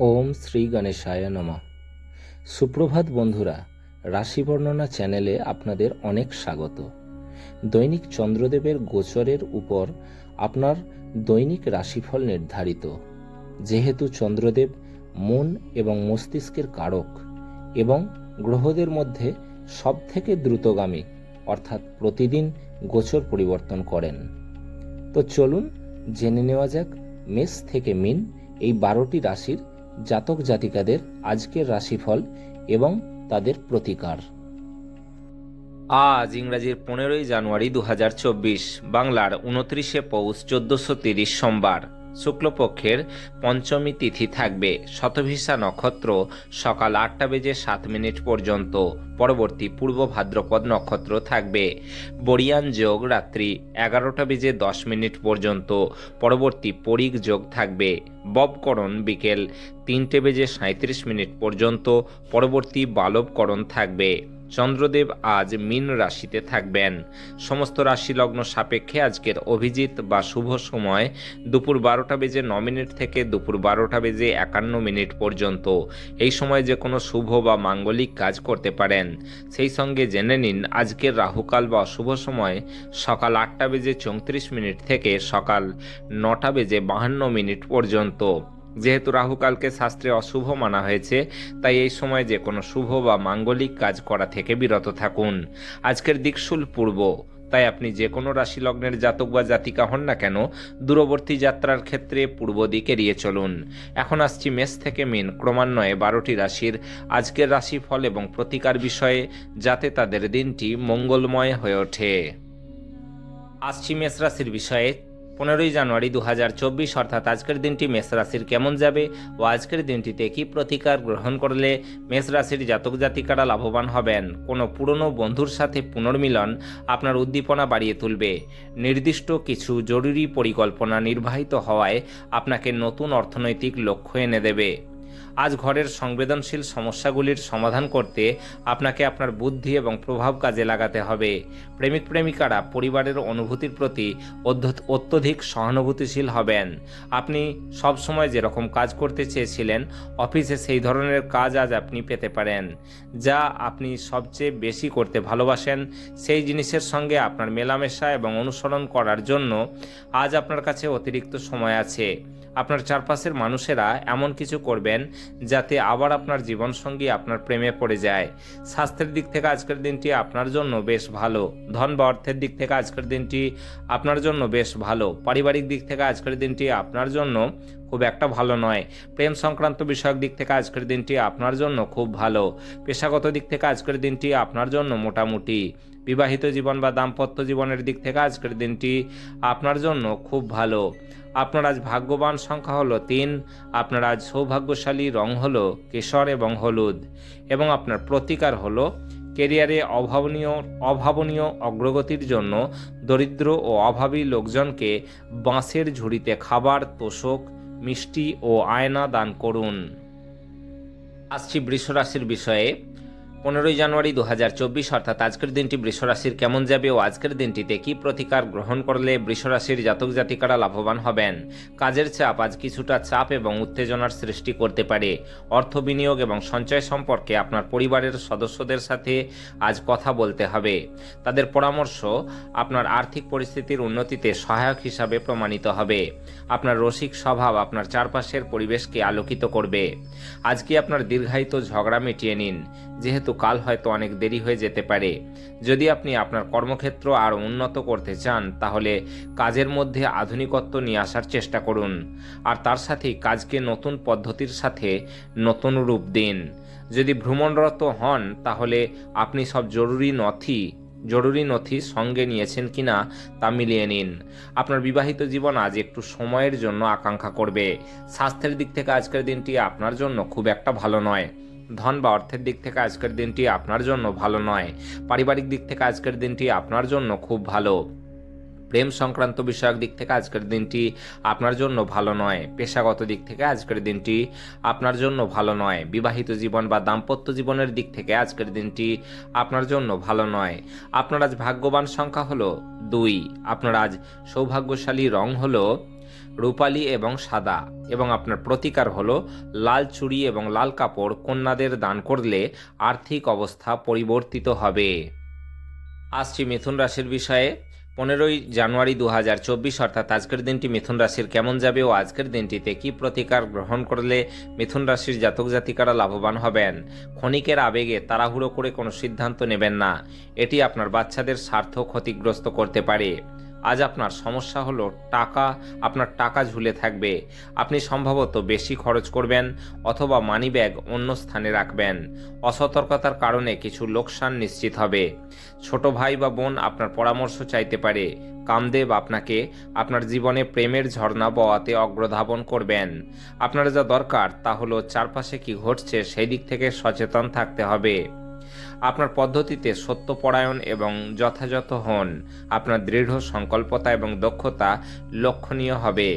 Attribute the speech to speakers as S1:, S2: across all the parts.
S1: ওম শ্রী গণেশায় নমঃ। সুপ্রভাত বন্ধুরা, রাশি বর্ণনা চ্যানেলে আপনাদের অনেক স্বাগত। দৈনিক চন্দ্রদেবের গোচরের উপর আপনার দৈনিক রাশিফল নির্ধারিত। যেহেতু চন্দ্রদেব মন এবং মস্তিষ্কের কারক এবং গ্রহদের মধ্যে সবথেকে দ্রুতগামী, অর্থাৎ প্রতিদিন গোচর পরিবর্তন করেন। তো চলুন জেনে নেওয়া যাক মেষ থেকে মীন এই 12টি রাশির জাতক জাতিকাদের আজকের রাশিফল এবং তাদের প্রতিকার।
S2: আজ ইংরাজির 15ই জানুয়ারি 2024, বাংলার 29শে পৌষ 1430 সোমবার। শুক্লপক্ষের পঞ্চমী তিথি থাকবে। শতভিষা নক্ষত্র সকাল 8:07 পর্যন্ত। পরবর্তী পূর্ব ভাদ্রপদ নক্ষত্র থাকবে। বরিয়ান যোগ রাত্রি 11:10 পর্যন্ত। পরবর্তী পরিগ যোগ থাকবে। ববকরণ বিকেল 3:37 পর্যন্ত। পরবর্তী বালবকরণ থাকবে। চন্দ্রদেব আজ মীন রাশিতে থাকবেন। সমস্ত রাশি লগ্ন সাপেক্ষে আজকের অভিজিৎ বা শুভ সময় দুপুর 12:09 থেকে দুপুর 12:51 পর্যন্ত। এই সময় যে কোনো শুভ বা মাঙ্গলিক কাজ করতে পারেন। সেই সঙ্গে জেনে নিন আজকের রাহুকাল বা অশুভ সময় সকাল 8:34 থেকে সকাল 9:52 পর্যন্ত। যেহেতু রাহুকালকে শাস্ত্রে অশুভ মানা হয়েছে, তাই এই সময় যে কোনো শুভ বা মাঙ্গলিক কাজ করা থেকে বিরত থাকুন। আজকের দিকশুল পূর্ব, তাই আপনি যে কোনো রাশি লগ্নের জাতক বা জাতিকা হন না কেন, দূরবর্তী যাত্রার ক্ষেত্রে পূর্ব দিক এড়িয়ে চলুন। এখন আসছি মেষ থেকে মীন ক্রমান্বয়ে 12টি রাশির আজকের রাশিফল এবং প্রতিকার বিষয়ে, যাতে তাদের দিনটি মঙ্গলময় হয়ে ওঠে। আসছি মেষ রাশির বিষয়ে। 15ই জানুয়ারি 2024, অর্থাৎ আজকের দিনটি মেষ রাশির কেমন যাবে ও আজকের দিনটিতে কি প্রতিকার গ্রহণ করলে মেষ রাশির জাতক জাতিকারা লাভবান হবেন। কোনো পুরনো বন্ধুর সাথে পুনর্মিলন আপনার উদ্দীপনা বাড়িয়ে তুলবে। নির্দিষ্ট কিছু জরুরি পরিকল্পনা নির্বাহিত হওয়ায় আপনাকে নতুন অর্থনৈতিক লক্ষ্য এনে দেবে। আজ ঘরের সংবেদনশীল সমস্যাগুলির সমাধান করতে আপনাকে আপনার বুদ্ধি এবং প্রভাব কাজে লাগাতে হবে। প্রেমিক প্রেমিকারা পরিবারের অনুভূতির প্রতি অত্যধিক সহানুভূতিশীল হবেন। আপনি সবসময় যেরকম কাজ করতে চেয়েছিলেন অফিসে, সেই ধরনের কাজ আজ আপনি পেতে পারেন। যা আপনি সবচেয়ে বেশি করতে ভালোবাসেন, সেই জিনিসের সঙ্গে আপনার মেলামেশা এবং অনুসরণ করার জন্য আজ আপনার কাছে অতিরিক্ত সময় আছে। আপনার চারপাশের মানুষেরা এমন কিছু করবেন যাতে আবার আপনার জীবনসঙ্গী আপনার প্রেমে পড়ে যায়। স্বাস্থ্যের দিক থেকে আজকের দিনটি আপনার জন্য বেশ ভালো। ধন বা অর্থের দিক থেকে আজকের দিনটি আপনার জন্য বেশ ভালো। পারিবারিক দিক থেকে আজকের দিনটি আপনার জন্য খুব একটা ভালো নয়। প্রেম সংক্রান্ত বিষয়ক দিক থেকে আজকের দিনটি আপনার জন্য খুব ভালো। পেশাগত দিক থেকে আজকের দিনটি আপনার জন্য মোটামুটি। বিবাহিত জীবন বা দাম্পত্য জীবনের দিক থেকে আজকের দিনটি আপনার জন্য খুব ভালো। আপনার আজ ভাগ্যবান সংখ্যা হলো 3। আপনার আজ সৌভাগ্যশালী রং হলো কেশর এবং হলুদ। এবং আপনার প্রতিকার হলো কেরিয়ারে অভাবনীয় অগ্রগতির জন্য দরিদ্র ও অভাবী লোকজনকে বাঁশের ঝুড়িতে খাবার, তোশক, মিষ্টি ও আয়না দান করুন। আসছি বৃষ রাশির বিষয়ে। 15ই জানুয়ারি 2024, অর্থাৎ আজকের দিনটি বৃষ রাশির কেমন যাবে ও আজকের দিনটিতে কি প্রতিকার গ্রহণ করলে বৃষ রাশির জাতক জাতিকারা লাভবান হবেন। কাজের চাপ আজ কিছুটা চাপ এবং উত্তেজনার সৃষ্টি করতে পারে। অর্থ বিনিয়োগ এবং সঞ্চয় সম্পর্কে আপনার পরিবারের সদস্যদের সাথে আজ কথা বলতে হবে। তাদের পরামর্শ আপনার আর্থিক পরিস্থিতির উন্নতিতে সহায়ক হিসাবে প্রমাণিত হবে। আপনার রসিক স্বভাব আপনার চারপাশের পরিবেশকে আলোকিত করবে। আজকে আপনার দীর্ঘায়িত ঝগড়া মিটিয়ে নিন, যেহেতু কাল হয়তো অনেক দেরি হয়ে যেতে পারে। যদি আপনি আপনার কর্মক্ষেত্র আরও উন্নত করতে চান, তাহলে কাজের মধ্যে আধুনিকত্ব নিয়ে আসার চেষ্টা করুন। আর তার সাথেই কাজকে নতুন পদ্ধতির সাথে নতুন রূপ দিন। যদি ভ্রমণরত হন, তাহলে আপনি সব জরুরি নথি সঙ্গে নিয়েছেন কিনা তা মিলিয়ে নিন। আপনার বিবাহিত জীবন আজ একটু সময়ের জন্য আকাঙ্ক্ষা করবে। স্বাস্থ্যের দিক থেকে আজকের দিনটি আপনার জন্য খুব একটা ভালো নয়। ধন বা অর্থের দিক থেকে আজকের দিনটি আপনার জন্য ভালো নয়। পারিবারিক দিক থেকে আজকের দিনটি আপনার জন্য খুব ভালো। প্রেম সংক্রান্ত বিষয়ক দিক থেকে আজকের দিনটি আপনার জন্য ভালো নয়। পেশাগত দিক থেকে আজকের দিনটি আপনার জন্য ভালো নয়। বিবাহিত জীবন বা দাম্পত্য জীবনের দিক থেকে আজকের দিনটি আপনার জন্য ভালো নয়। আপনার আজ ভাগ্যবান সংখ্যা হলো 2। আপনার আজ সৌভাগ্যশালী রং হলো রূপালী এবং সাদা, এবং আপনার প্রতিকার হলো লাল চুড়ি এবং লাল কাপড় কন্যাদের দান করলে আর্থিক অবস্থা পরিবর্তিত হবে। আসছি মিথুন রাশির বিষয়ে। 15ই জানুয়ারি 2024 অর্থাৎ আজকের দিনটি মিথুন রাশির কেমন যাবে ও আজকের দিনটিতে কি প্রতিকার গ্রহণ করলে মিথুন রাশির জাতক জাতিকারা লাভবান হবেন। ক্ষণিকের আবেগে তাড়াহুড়ো করে কোনো সিদ্ধান্ত নেবেন না, এটি আপনার বাচ্চাদের স্বার্থ ক্ষতিগ্রস্ত করতে পারে। আজ আপনার সমস্যা হলো আপনার টাকা ঝুলে থাকবে। আপনি সম্ভবত বেশি খরচ করবেন অথবা মানিব্যাগ অন্য স্থানে রাখবেন। অসতর্কতার কারণে কিছু লোকসান নিশ্চিত হবে। ছোট ভাই বা বোন আপনার পরামর্শ চাইতে পারে। কামদেব আপনাকে আপনার জীবনে প্রেমের ঝর্ণা বওয়াতে অগ্রধাবন করবেন। আপনার যা দরকার তা হলো চারপাশে কি ঘটছে সেই দিক থেকে সচেতন থাকতে হবে। আপনার পদ্ধতিতে সত্যপরায়ণ এবং যথাযথ হন। আপনার দৃঢ় সংকল্পতা এবং দক্ষতা লক্ষণীয় হবে।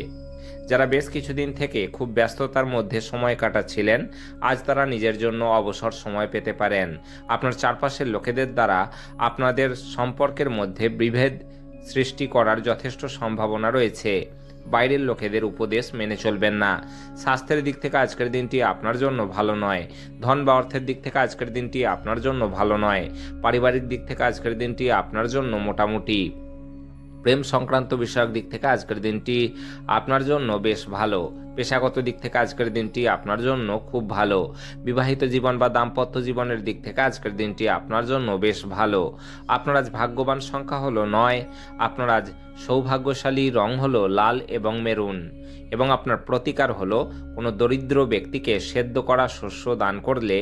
S2: যারা বেশ কিছুদিন থেকে খুব ব্যস্ততার মধ্যে সময় কাটাচ্ছিলেন, আজ তারা নিজের জন্য অবসর সময় পেতে পারেন। আপনার চারপাশের লোকেদের দ্বারা আপনাদের সম্পর্কের মধ্যে বিভেদ সৃষ্টি করার যথেষ্ট সম্ভাবনা রয়েছে। বাইরের লোকেদের উপদেশ মেনে চলবেন না। স্বাস্থ্যের দিক থেকে আজকের দিনটি আপনার জন্য ভালো নয়। ধন বা অর্থের দিক থেকে আজকের দিনটি আপনার জন্য ভালো নয়। পারিবারিক দিক থেকে আজকের দিনটি আপনার জন্য মোটামুটি। প্রেম সংক্রান্ত বিষয়ক দিক থেকে আজকের দিনটি আপনার জন্য বেশ ভালো। পেশাগত দিক থেকে আজকের দিনটি আপনার জন্য খুব ভালো। বিবাহিত জীবন বা দাম্পত্য জীবনের দিক থেকে আজকের দিনটি আপনার জন্য বেশ ভালো। আপনার আজ ভাগ্যবান সংখ্যা হলো 9। আপনার আজ সৌভাগ্যশালী রং হলো লাল এবং মেরুন, এবং আপনার প্রতিকার হলো কোনো দরিদ্র ব্যক্তিকে সেদ্ধ করা শস্য দান করলে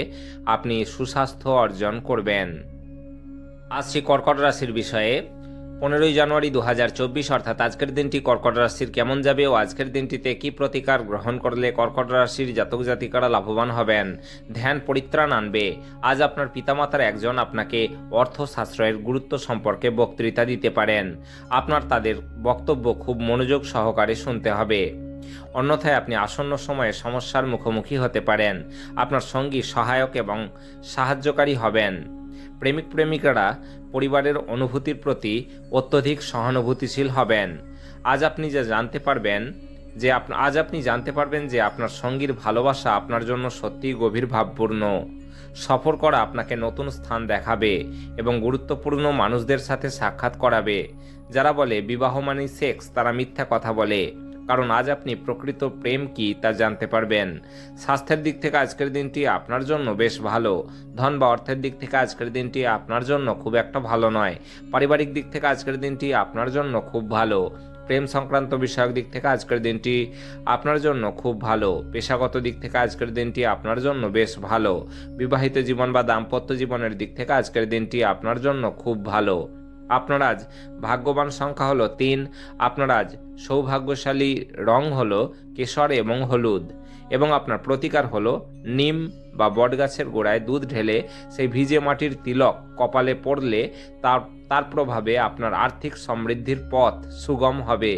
S2: আপনি সুস্বাস্থ্য অর্জন করবেন। আসছি কর্কট রাশির বিষয়ে। 15ই জানুয়ারি 2024 অর্থাৎ আজকের দিনটি কর্কট রাশির কেমন যাবে ও আজকের দিনটিতে কি প্রতিকার গ্রহণ করলে কর্কট রাশির জাতক জাতিকারা লাভবান হবেন। ধ্যান পরিত্রাণ আনবে। আজ আপনার পিতামাতার একজন আপনাকে অর্থ সাশ্রয়ের গুরুত্ব সম্পর্কে বক্তৃতা দিতে পারেন। আপনার তাদের বক্তব্য খুব মনোযোগ সহকারে শুনতে হবে, অন্যথায় আপনি আসন্ন সময়ে সমস্যার মুখোমুখি হতে পারেন। আপনার সঙ্গী সহায়ক এবং সাহায্যকারী হবেন। প্রেমিক প্রেমিকারা পরিবারের অনুভূতির প্রতি অত্যধিক সহানুভূতিশীল হবেন। আজ আপনি জানতে পারবেন যে আপনার সঙ্গীর ভালোবাসা আপনার জন্য সত্যিই গভীর ভাবপূর্ণ। সফর করা আপনাকে নতুন স্থান দেখাবে এবং গুরুত্বপূর্ণ মানুষদের সাথে সাক্ষাৎ করাবে। যারা বলে বিবাহ মানেই সেক্স, তারা মিথ্যা কথা বলে, কারণ আজ আপনি প্রকৃত প্রেম কি তা জানতে পারবেন। স্বাস্থ্যের দিক থেকে আজকের দিনটি আপনার জন্য বেশ ভালো। ধন বা অর্থের দিক থেকে আজকের দিনটি আপনার জন্য খুব একটা ভালো নয়। পারিবারিক দিক থেকে আজকের দিনটি আপনার জন্য খুব ভালো। প্রেম সংক্রান্ত বিষয়ক দিক থেকে আজকের দিনটি আপনার জন্য খুব ভালো। পেশাগত দিক থেকে আজকের দিনটি আপনার জন্য বেশ ভালো। বিবাহিত জীবন বা দাম্পত্য জীবনের দিক থেকে আজকের দিনটি আপনার জন্য খুব ভালো। আপনার আজ ভাগ্যবান সংখ্যা হলো 3। আপনার আজ সৌভাগ্যশালী রং হলো কেশর এবং হলুদ, এবং আপনার প্রতিকার হলো নিম বা বটগাছের গোড়ায় দুধ ঢেলে সেই ভিজে মাটির তিলক কপালে পড়লে তার প্রভাবে আপনার আর্থিক সমৃদ্ধির পথ সুগম হবে।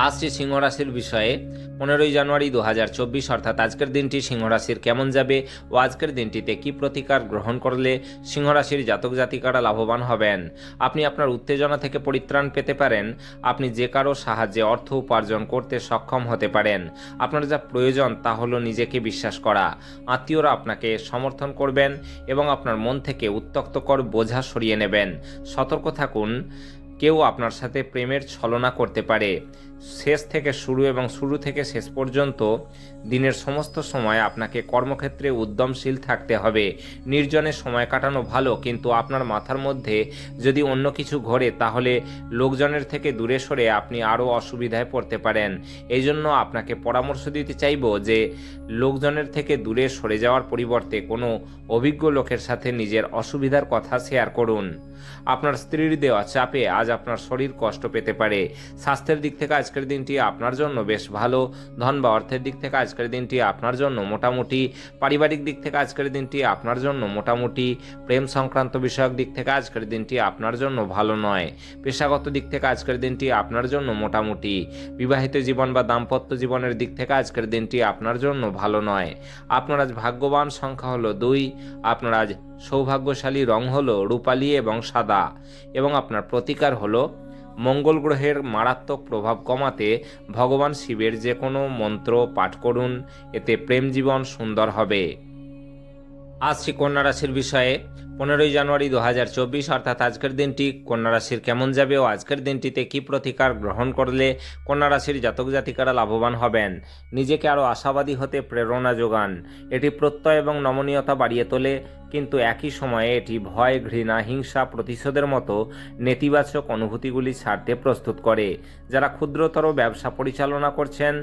S2: আসছি সিংহ রাশির বিষয়ে। 15ই জানুয়ারি 2024 অর্থাৎ আজকের দিনটি সিংহ রাশির কেমন যাবে ও আজকের দিনটিতে কি প্রতিকার গ্রহণ করলে সিংহ রাশির জাতক জাতিকারা লাভবান হবেন। আপনি আপনার উত্তেজনা থেকে পরিত্রাণ পেতে পারেন। আপনি যে কারো সাহায্যে অর্থ উপার্জন করতে সক্ষম হতে পারেন। আপনার যা প্রয়োজন তা হলো নিজেকে বিশ্বাস করা। আত্মীয়রা আপনাকে সমর্থন করবেন এবং আপনার মন থেকে উত্ত্যক্তকর বোঝা সরিয়ে নেবেন। সতর্ক থাকুন, কেউ আপনার সাথে প্রেমের ছলনা করতে পারে। শেষ থেকে শুরু এবং শুরু থেকে শেষ পর্যন্ত দিনের সমস্ত সময় আপনাকে কর্মক্ষেত্রে উদ্যমশীল থাকতে হবে। নির্জনে সময় কাটানো ভালো, কিন্তু আপনার মাথার মধ্যে যদি অন্য কিছু ঘোরে তাহলে লোকজনের থেকে দূরে সরে আপনি আরও অসুবিধায় পড়তে পারেন। এই জন্য আপনাকে পরামর্শ দিতে চাইব যে লোকজনের থেকে দূরে সরে যাওয়ার পরিবর্তে কোনো অভিজ্ঞ লোকের সাথে নিজের অসুবিধার কথা শেয়ার করুন। আপনার স্ত্রীর দেওয়া চাপে আজ আপনার শরীর কষ্ট পেতে পারে। স্বাস্থ্যের দিক থেকে আজকের দিনটি আপনার জন্য বেশ ভালো। ধন বা অর্থের দিক থেকে আজকের দিনটি আপনার জন্য মোটামুটি। পারিবারিক দিক থেকে আজকের দিনটি আপনার জন্য মোটামুটি। প্রেম সংক্রান্ত বিষয়ক দিক থেকে আজকের দিনটি আপনার জন্য ভালো নয়। পেশাগত দিক থেকে আজকের দিনটি আপনার জন্য মোটামুটি। বিবাহিত জীবন বা দাম্পত্য জীবনের দিক থেকে আজকের দিনটি আপনার জন্য ভালো নয়। আপনার আজ ভাগ্যবান সংখ্যা হলো 2। আপনার আজ সৌভাগ্যশালী রং হলো রূপালী এবং সাদা, এবং আপনার প্রতিকার হলো মঙ্গল গ্রহের মারাত্মক প্রভাব কমাতে ভগবান শিবের যে কোনো মন্ত্র পাঠ করুন, এতে প্রেম জীবন সুন্দর হবে। আসছি কন্যা রাশির বিষয়ে। 15ই জানুয়ারি 2024 অর্থাৎ আজকের দিনটি কন্যা রাশির কেমন যাবে ও আজকের দিনটিতে কি প্রতিকার গ্রহণ করলে কন্যা রাশির জাতক জাতিকারা লাভবান হবেন। নিজেকে আরও আশাবাদী হতে প্রেরণা যোগান। এটি প্রত্যয় এবং নমনীয়তা বাড়িয়ে তোলে, কিন্তু একই সময়ে এটি ভয়, ঘৃণা, হিংসা, প্রতিশোধের মতো নেতিবাচক অনুভূতিগুলি ছাড়তে প্রস্তুত করে। যারা ক্ষুদ্রতর ব্যবসা পরিচালনা করছেন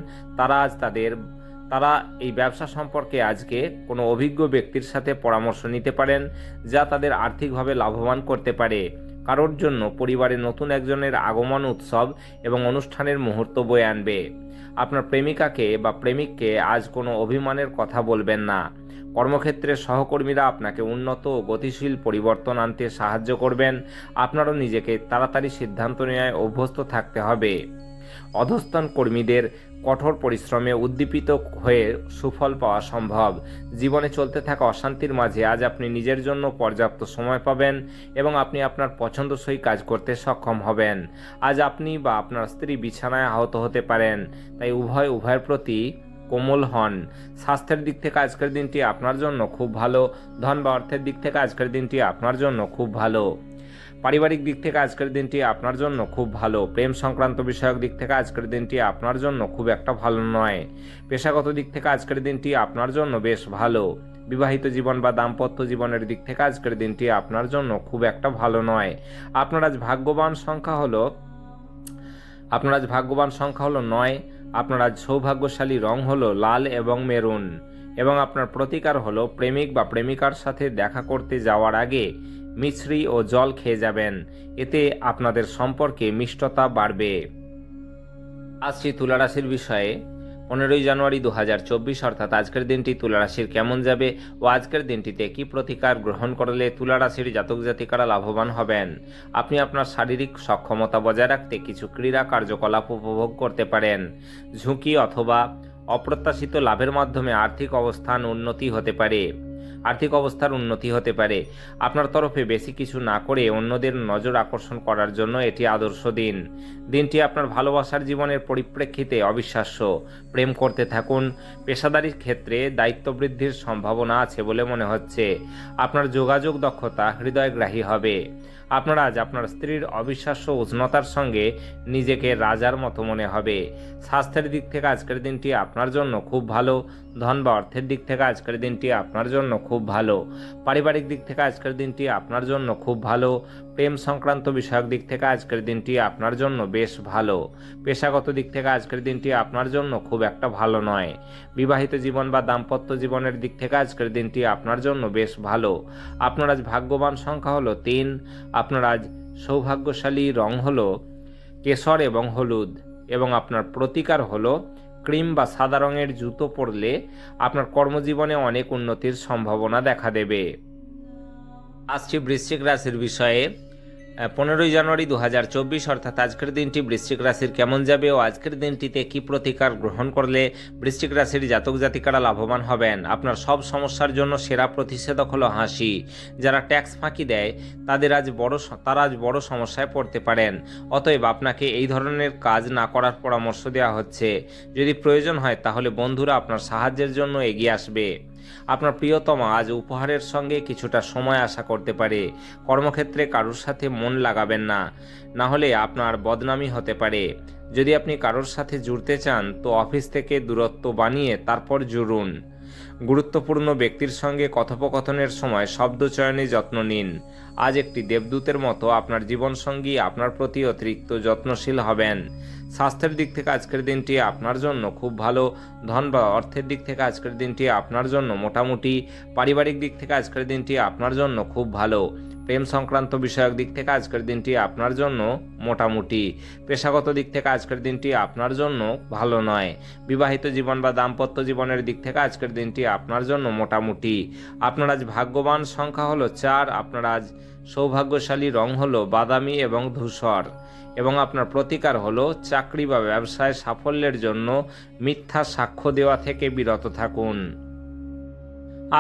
S2: তারা এই ব্যবসা সম্পর্কে আজকে কোনো অভিজ্ঞ ব্যক্তির সাথে পরামর্শ নিতে পারেন, যা তাদের আর্থিকভাবে লাভবান করতে পারে। কারোর জন্য পরিবারে নতুন একজনের আগমন উৎসব এবং অনুষ্ঠানের মুহূর্ত বয়ে আনবে। আপনার প্রেমিকাকে বা প্রেমিককে আজ কোনো অভিমানের কথা বলবেন না। কর্মক্ষেত্রে সহকর্মীরা আপনাকে উন্নত ও গতিশীল পরিবর্তন আনতে সাহায্য করবেন। আপনারও নিজেকে তাড়াতাড়ি সিদ্ধান্ত নেওয়ায় অভ্যস্ত থাকতে হবে। অধস্তন কর্মীদের কঠোর পরিশ্রমে উদ্দীপিত হয়ে সুফল পাওয়া সম্ভব। জীবনে চলতে থাকা অশান্তির মাঝে আজ আপনি নিজের জন্য পর্যাপ্ত সময় পাবেন এবং আপনি আপনার পছন্দসই কাজ করতে সক্ষম হবেন। আজ আপনি বা আপনার স্ত্রী বিছানায় আহত হতে পারেন, তাই উভয়ের প্রতি কোমল হন। স্বাস্থ্যের দিক থেকে আজকের দিনটি আপনার জন্য খুব ভালো। ধন বা অর্থের দিক থেকে আজকের দিনটি আপনার জন্য খুব ভালো। পারিবারিক দিক থেকে আজকের দিনটি আপনার জন্য খুব ভালো। প্রেম সংক্রান্ত বিষয়ক দিক থেকে আজকের দিনটি আপনার জন্য খুব একটা ভালো নয়। পেশাগত দিক থেকে আজকের দিনটি আপনার জন্য বেশ ভালো। বিবাহিত জীবন বা দাম্পত্য জীবনের দিক থেকে আজকের দিনটি আপনার জন্য খুব একটা ভালো নয়। আপনার আজ ভাগ্যবান সংখ্যা হলো 9। আপনার আজ সৌভাগ্যশালী রং হলো লাল এবং মেরুন, এবং আপনার প্রতিকার হলো প্রেমিক বা প্রেমিকার সাথে দেখা করতে যাওয়ার আগে মিছরি ও জল খেয়ে যাবেন। এতে আপনাদের সম্পর্কে মিষ্টতা বাড়বে। আসছি তুলা রাশির বিষয়ে। 15ই জানুয়ারি 2024 অর্থাৎ আজকের দিনটি তুলা রাশির কেমন যাবে ও আজকের দিনটিতে কি প্রতিকার গ্রহণ করলে তুলা রাশির জাতক জাতিকারা লাভবান হবেন। আপনি আপনার শারীরিক সক্ষমতা বজায় রাখতে কিছু ক্রীড়া কার্যকলাপ উপভোগ করতে পারেন। ঝুঁকি অথবা অপ্রত্যাশিত লাভের মাধ্যমে আর্থিক অবস্থার উন্নতি হতে পারে। আপনার তরফে বেশি কিছু না করে অন্যদের নজর আকর্ষণ করার জন্য এটি আদর্শ দিন। দিনটি আপনার ভালোবাসার জীবনের পরিপ্রেক্ষিতে অবিশ্বাস্য। প্রেম করতে থাকুন। পেশাদারী ক্ষেত্রে দায়িত্ব বৃদ্ধির সম্ভাবনা আছে বলে মনে হচ্ছে। আপনার যোগাযোগ দক্ষতা হৃদয়গ্রাহী হবে। আপনার আজ আপনার স্ত্রীর অবিশ্বাস্য উষ্ণতার সঙ্গে নিজেকে রাজার মতো মনে হবে। স্বাস্থ্যের দিক থেকে আজকের দিনটি আপনার জন্য খুব ভালো। ধন বা অর্থের দিক থেকে আজকের দিনটি আপনার জন্য খুব ভালো। পারিবারিক দিক থেকে আজকের দিনটি আপনার জন্য খুব ভালো। প্রেম সংক্রান্ত বিষয়ক দিক থেকে আজকের দিনটি আপনার জন্য বেশ ভালো। পেশাগত দিক থেকে আজকের দিনটি আপনার জন্য খুব একটা ভালো নয়। বিবাহিত জীবন বা দাম্পত্য জীবনের দিক থেকে আজকের দিনটি আপনার জন্য বেশ ভালো। আপনার আজ ভাগ্যবান সংখ্যা হলো 3। আপনার আজ সৌভাগ্যশালী রং হলো কেশর এবং হলুদ, এবং আপনার প্রতিকার হলো ক্রিম বা সাদা রঙের জুতো পরলে আপনার কর্মজীবনে অনেক উন্নতির সম্ভাবনা দেখা দেবে। আসছি বৃশ্চিক রাশির বিষয়ে। 15ই জানুয়ারি 2024 অর্থাৎ আজকের দিনটি বৃশ্চিক রাশির কেমন যাবে ও আজকের দিনটিতে কি প্রতিকার গ্রহণ করলে বৃশ্চিক রাশির জাতক জাতিকারা লাভবান হবেন। আপনার সব সমস্যার জন্য সেরা প্রতিষেধক হলো হাসি। যারা ট্যাক্স ফাঁকি দেয় তারা আজ বড় সমস্যায় পড়তে পারেন। অতএব আপনাকে এই ধরনের কাজ না করার পরামর্শ দেওয়া হচ্ছে। যদি প্রয়োজন হয় তাহলে বন্ধুরা আপনার সাহায্যের জন্য এগিয়ে আসবে। আপনার প্রিয়তমা আজ উপহারের সঙ্গে কিছুটা সময় আশা করতে পারে। কর্মক্ষেত্রে কারোর সাথে মন লাগাবেন না হলে আপনার বদনামি হতে পারে। যদি আপনি কারোর সাথে জুড়তে চান তো অফিস থেকে দূরত্ব বানিয়ে তারপর জুড়ুন। গুরুত্বপূর্ণ ব্যক্তির সঙ্গে কথোপকথনের সময় শব্দ চয়নে যত্ন নিন। আজ একটি দেবদূতের মতো আপনার জীবনসঙ্গী আপনার প্রতি অতিরিক্ত যত্নশীল হবেন। স্বাস্থ্যের দিক থেকে আজকের দিনটি আপনার জন্য খুব ভালো। ধন বা অর্থের দিক থেকে আজকের দিনটি আপনার জন্য মোটামুটি। পারিবারিক দিক থেকে আজকের দিনটি আপনার জন্য খুব ভালো। প্রেম সংক্রান্ত বিষয়ক দিক থেকে আজকের দিনটি আপনার জন্য মোটামুটি। পেশাগত দিক থেকে আজকের দিনটি আপনার জন্য ভালো নয়। বিবাহিত জীবন বা দাম্পত্য জীবনের দিক থেকে আজকের দিনটি আপনার জন্য মোটামুটি। আপনার আজ ভাগ্যবান সংখ্যা হলো 4। আপনার আজ সৌভাগ্যশালী রং হলো বাদামি এবং ধূসর, এবং আপনার প্রতিকার হলো চাকরি বা ব্যবসায় সাফল্যের জন্য মিথ্যা সাক্ষ্য দেওয়া থেকে বিরত থাকুন।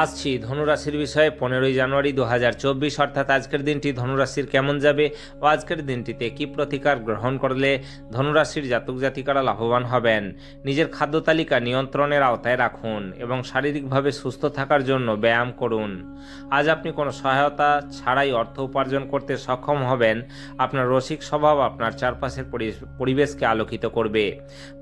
S2: আসছি ধনুরাশির বিষয়ে 15ই জানুয়ারি 2024 অর্থাৎ আজকের দিনটি ধনুরাশির কেমন যাবে ও আজকের দিনটিতে কি প্রতিকার গ্রহণ করলে ধনুরাশির জাতক জাতিকারা লাভবান হবেন। নিজের খাদ্য তালিকা নিয়ন্ত্রণের আওতায় রাখুন এবং শারীরিকভাবে সুস্থ থাকার জন্য ব্যায়াম করুন। আজ আপনি কোনো সহায়তা ছাড়াই অর্থ উপার্জন করতে সক্ষম হবেন। আপনার রসিক স্বভাব আপনার চারপাশের পরিবেশকে আলোকিত করবে।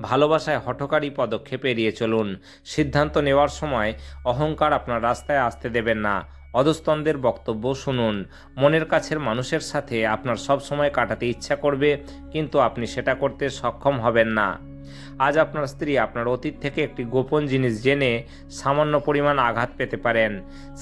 S2: ভালোবাসায় হঠকারী পদক্ষেপ এড়িয়ে চলুন। সিদ্ধান্ত নেওয়ার সময় অহংকার আপনার রাস্তায় আসতে দেবেন না। অধস্তনদের বক্তব্য শুনুন। মনের কাছের মানুষের সাথে আপনার সব সময় কাটাতে ইচ্ছা করবে, কিন্তু আপনি সেটা করতে সক্ষম হবেন না। আজ আপনার স্ত্রী আপনার অতীত থেকে একটি গোপন জিনিস জেনে সামান্য পরিমাণ আঘাত পেতে পারেন।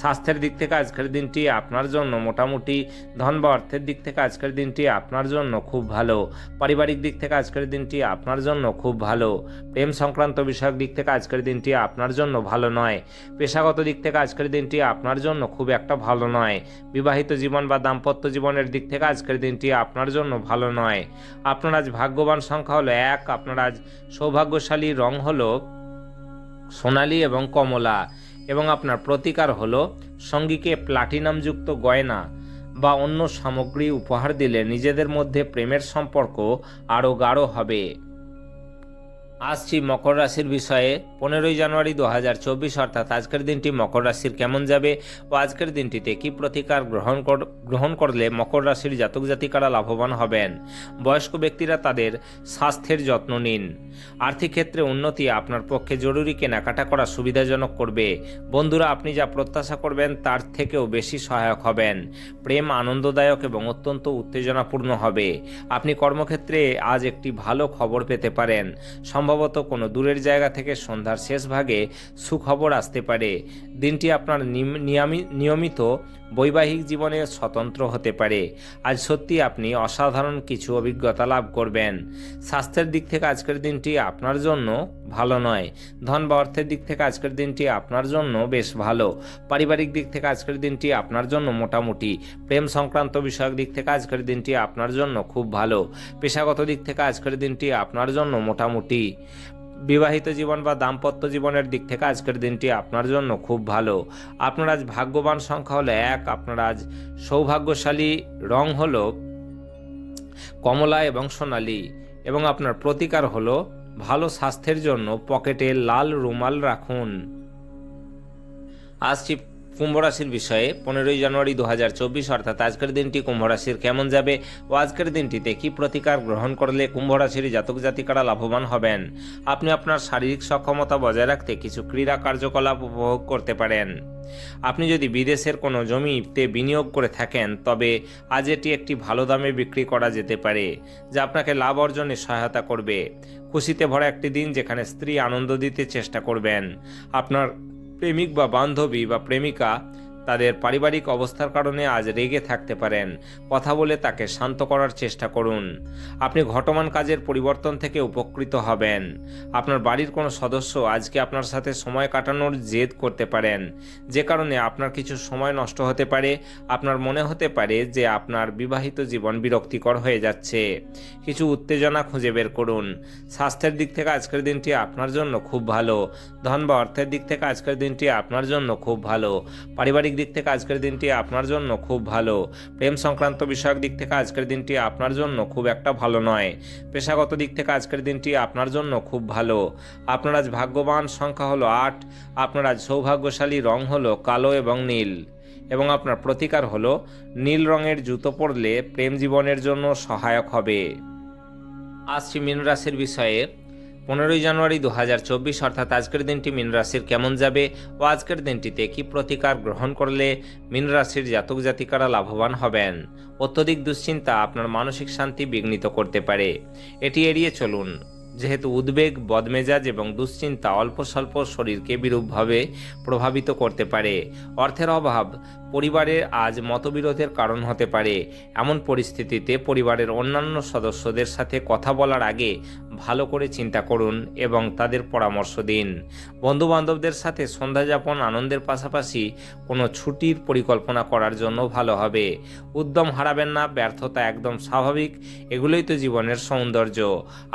S2: স্বাস্থ্যের দিক থেকে আজকের দিনটি আপনার জন্য মোটামুটি। ধন বা অর্থের দিক থেকে আজকের দিনটি আপনার জন্য খুব ভালো। পারিবারিক দিক থেকে আজকের দিনটি আপনার জন্য খুব ভালো। প্রেম সংক্রান্ত বিষয়ক দিক থেকে আজকের দিনটি আপনার জন্য ভালো নয়। পেশাগত দিক থেকে আজকের দিনটি আপনার জন্য খুব একটা ভালো নয়। বিবাহিত জীবন বা দাম্পত্য জীবনের দিক থেকে আজকের দিনটি আপনার জন্য ভালো নয়। আপনার আজ ভাগ্যবান সংখ্যা হলো 1। আপনার আজ সৌভাগ্যশালী রং হলো সোনালী এবং কমলা এবং আপনার প্রতিকার হলো সঙ্গীকে প্লাটিনামযুক্ত গয়না বা অন্য সামগ্রী উপহার দিলে নিজেদের মধ্যে প্রেমের সম্পর্ক আরও গাঢ় হবে। আসছি মকর রাশির বিষয়ে 15ই জানুয়ারি 2024 অর্থাৎ আজকের দিনটি মকর রাশির কেমন যাবে ও আজকের দিনটিতে কি প্রতিকার গ্রহণ করলে মকর রাশির জাতক জাতিকারা লাভবান হবেন। বয়স্ক ব্যক্তিরা তাদের স্বাস্থ্যের যত্ন নিন। আর্থিক ক্ষেত্রে উন্নতি আপনার পক্ষে জরুরি কেনাকাটা করা সুবিধাজনক করবে। বন্ধুরা আপনি যা প্রত্যাশা করবেন তার থেকেও বেশি সহায়ক হবেন। প্রেম আনন্দদায়ক এবং অত্যন্ত উত্তেজনাপূর্ণ হবে। আপনি কর্মক্ষেত্রে আজ একটি ভালো খবর পেতে পারেন। সম্ভবত কোনো দূরের জায়গা থেকে সন্ধ্যার শেষ ভাগে সুখবর আসতে পারে। দিনটি আপনার নিয়মিত বৈবাহিক জীবনে স্বতন্ত্র হতে পারে। আজ সত্যি আপনি অসাধারণ কিছু অভিজ্ঞতা লাভ করবেন। স্বাস্থ্যের দিক থেকে আজকের দিনটি আপনার জন্য ভালো নয়। ধন বা অর্থের দিক থেকে আজকের দিনটি আপনার জন্য বেশ ভালো। পারিবারিক দিক থেকে আজকের দিনটি আপনার জন্য মোটামুটি। প্রেম সংক্রান্ত বিষয়ক দিক থেকে আজকের দিনটি আপনার জন্য খুব ভালো। পেশাগত দিক থেকে আজকের দিনটি আপনার জন্য মোটামুটি। বিবাহিত জীবন বা দাম্পত্য জীবনের দিক থেকে আজকের দিনটি আপনার জন্য খুব ভালো। আপনার আজ ভাগ্যবান সংখ্যা হলো 1। আপনার আজ সৌভাগ্যশালী রং হলো কমলা এবং সোনালী এবং আপনার প্রতিকার হলো ভালো স্বাস্থ্যের জন্য পকেটে লাল রুমাল রাখুন। আসছি কুম্ভ রাশির বিষয়ে 15ই জানুয়ারি 2024 অর্থাৎ আজকের দিনটি কুম্ভ রাশির কেমন যাবে ও আজকের দিনটিতে কি প্রতিকার গ্রহণ করলে কুম্ভ রাশির জাতক জাতিকারা লাভবান হবেন। আপনি আপনার শারীরিক সক্ষমতা বজায় রাখতে কিছু ক্রীড়া কার্যকলাপ উপভোগ করতে পারেন। আপনি যদি বিদেশের কোনো জমিতে বিনিয়োগ করে থাকেন তবে আজ এটি একটি ভালো দামে বিক্রি করা যেতে পারে, যা আপনাকে লাভ অর্জনে সহায়তা করবে। খুশিতে ভরা একটি দিন যেখানে স্ত্রী আনন্দ দিতে চেষ্টা করবেন। আপনার প্রেমিক বা বান্ধবী বা প্রেমিকা তাদের পারিবারিক অবস্থার কারণে আজ রেগে থাকতে পারেন। কথা বলে তাকে শান্ত করার চেষ্টা করুন। আপনি ঘটমান কাজের পরিবর্তন থেকে উপকৃত হবেন। আপনার বাড়ির কোনো সদস্য আজকে আপনার সাথে সময় কাটানোর জেদ করতে পারেন, যে কারণে আপনার কিছু সময় নষ্ট হতে পারে। আপনার মনে হতে পারে যে আপনার বিবাহিত জীবন বিরক্তিকর হয়ে যাচ্ছে। কিছু উত্তেজনা খুঁজে বের করুন। স্বাস্থ্যের দিক থেকে আজকের দিনটি আপনার জন্য খুব ভালো। ধন বা অর্থের দিক থেকে আজকের দিনটি আপনার জন্য খুব ভালো। পারিবারিক দিক থেকে আজকের দিনটি আপনার জন্য খুব ভালো। প্রেম সংক্রান্ত বিষয়ক দিক থেকে আজকের দিনটি আপনার জন্য খুব একটা ভালো নয়। পেশাগত দিক থেকে আজকের দিনটি আপনার জন্য খুব ভালো। আপনার আজ ভাগ্যবান সংখ্যা হলো 8। আপনার আজ সৌভাগ্যশালী রং হলো কালো এবং নীল এবং আপনার প্রতিকার হলো নীল রঙের জুতো পরলে প্রেম জীবনের জন্য সহায়ক হবে। আসছি মীন রাশির বিষয়ে 15ই জানুয়ারি 2024 অর্থাৎ আজকের দিনটি মীন রাশির কেমন যাবে ও আজকের দিনটিতে কি প্রতিকার গ্রহণ করলে মীন রাশির জাতক জাতিকারা লাভবান হবেন। অত্যধিক দুশ্চিন্তা আপনার মানসিক শান্তি বিঘ্নিত করতে পারে। এটি এড়িয়ে চলুন, যেহেতু উদ্বেগ, বদমেজাজ এবং দুশ্চিন্তা অল্প স্বল্প শরীরকে বিরূপভাবে প্রভাবিত করতে পারে। অর্থের অভাব পরিবারে আজ মতবিরোধের কারণ হতে পারে। এমন পরিস্থিতিতে পরিবারের অন্যান্য সদস্যদের সাথে কথা বলার আগে ভালো করে চিন্তা করুন এবং তাদের পরামর্শ দিন। বন্ধুবান্ধবদের সাথে সন্ধ্যাযাপন আনন্দের পাশাপাশি কোনো ছুটির পরিকল্পনা করার জন্য ভালো হবে। উদ্যম হারাবেন না, ব্যর্থতা একদম স্বাভাবিক, এগুলোই তো জীবনের সৌন্দর্য।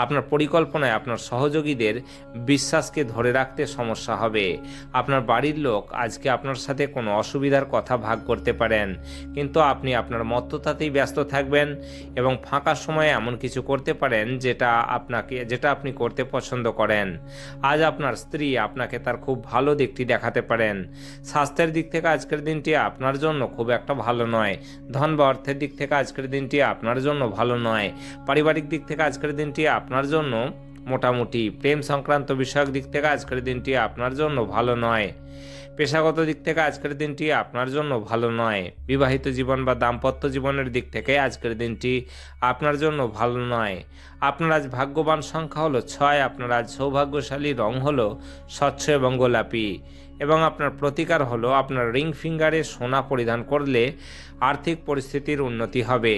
S2: আপনার পরিকল্পনায় আপনার সহযোগীদের বিশ্বাসকে ধরে রাখতে সমস্যা হবে। আপনার বাড়ির লোক আজকে আপনার সাথে কোনো অসুবিধার কথা ভাগ করতে পারেন, কিন্তু আপনি আপনার মত্ততাতেই ব্যস্ত থাকবেন এবং ফাঁকা সময়ে এমন কিছু করতে পারেন যেটা আপনি করতে পছন্দ করেন। আজ আপনার স্ত্রী আপনাকে তার খুব ভালো দিকটি দেখাতে পারেন। স্বাস্থ্যের দিক থেকে আজকের দিনটি আপনার জন্য খুব একটা ভালো নয়। ধন বা অর্থের দিক থেকে আজকের দিনটি আপনার জন্য ভালো নয়। পারিবারিক দিক থেকে আজকের দিনটি আপনার জন্য মোটামুটি। প্রেম সংক্রান্ত বিষয়ক দিক থেকে আজকের দিনটি আপনার জন্য ভালো নয়। পেশাগত দিক থেকে আজকের দিনটি আপনার জন্য ভালো নয়। বিবাহিত জীবন বা দাম্পত্য জীবনের দিক থেকে আজকের দিনটি আপনার জন্য ভালো নয়। আপনার আজ ভাগ্যবান সংখ্যা হলো 6। আপনার আজ সৌভাগ্যশালী রং হলো স্বচ্ছ এবং গোলাপি এবং আপনার প্রতিকার হলো আপনার রিং ফিঙ্গারে সোনা পরিধান করলে আর্থিক পরিস্থিতির উন্নতি হবে।